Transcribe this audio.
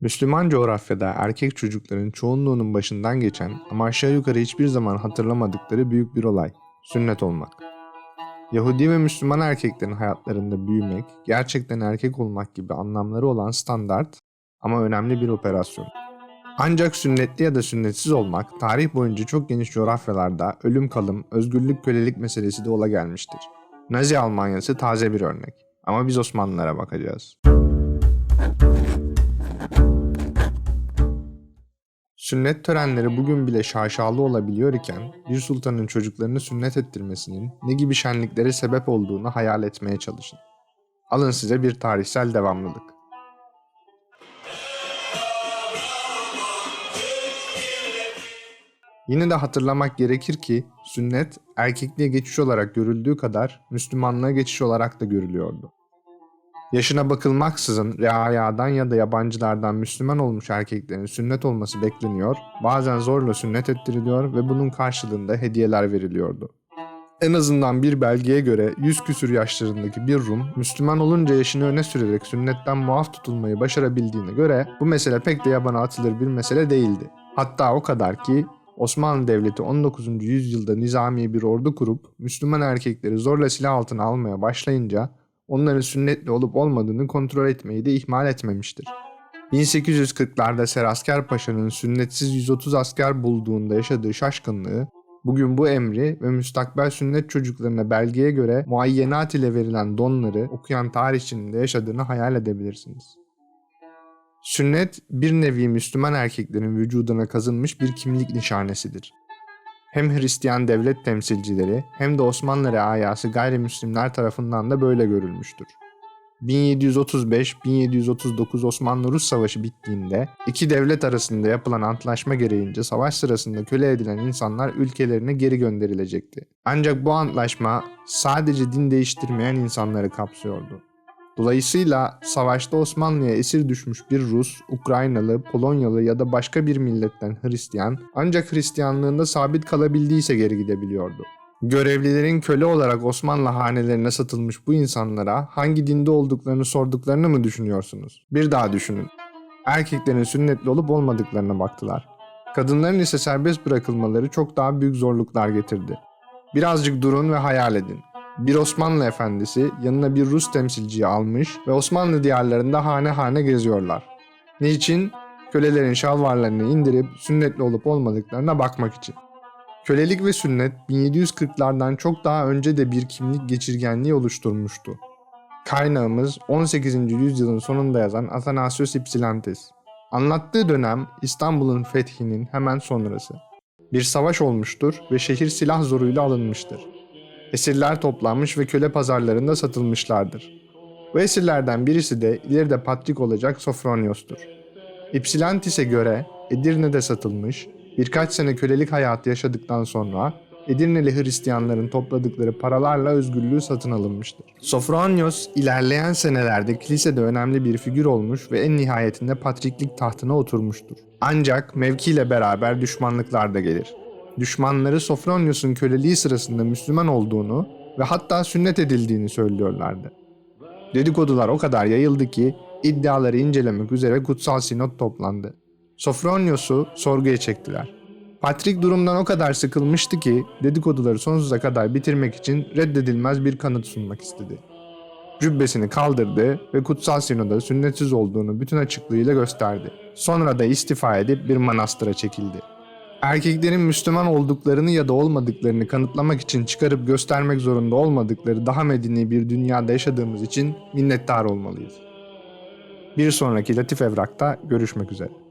Müslüman coğrafyada erkek çocukların çoğunluğunun başından geçen ama aşağı yukarı hiçbir zaman hatırlamadıkları büyük bir olay, sünnet olmak. Yahudi ve Müslüman erkeklerin hayatlarında büyümek, gerçekten erkek olmak gibi anlamları olan standart ama önemli bir operasyon. Ancak sünnetli ya da sünnetsiz olmak, tarih boyunca çok geniş coğrafyalarda ölüm kalım, özgürlük kölelik meselesi de ola gelmiştir. Nazi Almanyası taze bir örnek. Ama biz Osmanlılara bakacağız. Sünnet törenleri bugün bile şaşalı olabiliyor iken bir sultanın çocuklarını sünnet ettirmesinin ne gibi şenliklere sebep olduğunu hayal etmeye çalışın. Alın size bir tarihsel devamlılık. Yine de hatırlamak gerekir ki sünnet erkekliğe geçiş olarak görüldüğü kadar Müslümanlığa geçiş olarak da görülüyordu. Yaşına bakılmaksızın reayadan ya da yabancılardan Müslüman olmuş erkeklerin sünnet olması bekleniyor, bazen zorla sünnet ettiriliyor ve bunun karşılığında hediyeler veriliyordu. En azından bir belgeye göre 100 küsür yaşlarındaki bir Rum, Müslüman olunca yaşını öne sürerek sünnetten muaf tutulmayı başarabildiğine göre bu mesele pek de yabana atılır bir mesele değildi. Hatta o kadar ki Osmanlı Devleti 19. yüzyılda nizami bir ordu kurup Müslüman erkekleri zorla silah altına almaya başlayınca onların sünnetli olup olmadığını kontrol etmeyi de ihmal etmemiştir. 1840'larda Serasker Paşa'nın sünnetsiz 130 asker bulduğunda yaşadığı şaşkınlığı, bugün bu emri ve müstakbel sünnet çocuklarına belgeye göre muayyenat ile verilen donları okuyan tarihçinin de yaşadığını hayal edebilirsiniz. Sünnet, bir nevi Müslüman erkeklerin vücuduna kazınmış bir kimlik nişanesidir. Hem Hristiyan devlet temsilcileri hem de Osmanlı reayası gayrimüslimler tarafından da böyle görülmüştür. 1735-1739 Osmanlı-Rus Savaşı bittiğinde iki devlet arasında yapılan antlaşma gereğince savaş sırasında köle edilen insanlar ülkelerine geri gönderilecekti. Ancak bu antlaşma sadece din değiştirmeyen insanları kapsıyordu. Dolayısıyla savaşta Osmanlı'ya esir düşmüş bir Rus, Ukraynalı, Polonyalı ya da başka bir milletten Hristiyan ancak Hristiyanlığında sabit kalabildiyse geri gidebiliyordu. Görevlilerin köle olarak Osmanlı hanelerine satılmış bu insanlara hangi dinde olduklarını sorduklarını mı düşünüyorsunuz? Bir daha düşünün. Erkeklerin sünnetli olup olmadıklarına baktılar. Kadınların ise serbest bırakılmaları çok daha büyük zorluklar getirdi. Birazcık durun ve hayal edin. Bir Osmanlı efendisi yanına bir Rus temsilciyi almış ve Osmanlı diyarlarında hane hane geziyorlar. Niçin? Kölelerin şalvarlarını indirip sünnetli olup olmadıklarına bakmak için. Kölelik ve sünnet 1740'lardan çok daha önce de bir kimlik geçirgenliği oluşturmuştu. Kaynağımız 18. yüzyılın sonunda yazan Athanasios Ypsilantis. Anlattığı dönem İstanbul'un fethinin hemen sonrası. Bir savaş olmuştur ve şehir silah zoruyla alınmıştır. Esirler toplanmış ve köle pazarlarında satılmışlardır. Bu esirlerden birisi de ileride patrik olacak Sofronios'tur. Ypsilantis'e göre Edirne'de satılmış, birkaç sene kölelik hayatı yaşadıktan sonra Edirneli Hristiyanların topladıkları paralarla özgürlüğü satın alınmıştır. Sofronios ilerleyen senelerde kilisede önemli bir figür olmuş ve en nihayetinde patriklik tahtına oturmuştur. Ancak mevkiyle beraber düşmanlıklar da gelir. Düşmanları Sofronios'un köleliği sırasında Müslüman olduğunu ve hatta sünnet edildiğini söylüyorlardı. Dedikodular o kadar yayıldı ki iddiaları incelemek üzere kutsal sinod toplandı. Sofronios'u sorguya çektiler. Patrik durumdan o kadar sıkılmıştı ki dedikoduları sonsuza kadar bitirmek için reddedilmez bir kanıt sunmak istedi. Cübbesini kaldırdı ve kutsal sinoda sünnetsiz olduğunu bütün açıklığıyla gösterdi. Sonra da istifa edip bir manastıra çekildi. Erkeklerin Müslüman olduklarını ya da olmadıklarını kanıtlamak için çıkarıp göstermek zorunda olmadıkları daha medeni bir dünyada yaşadığımız için minnettar olmalıyız. Bir sonraki Latif Evrak'ta görüşmek üzere.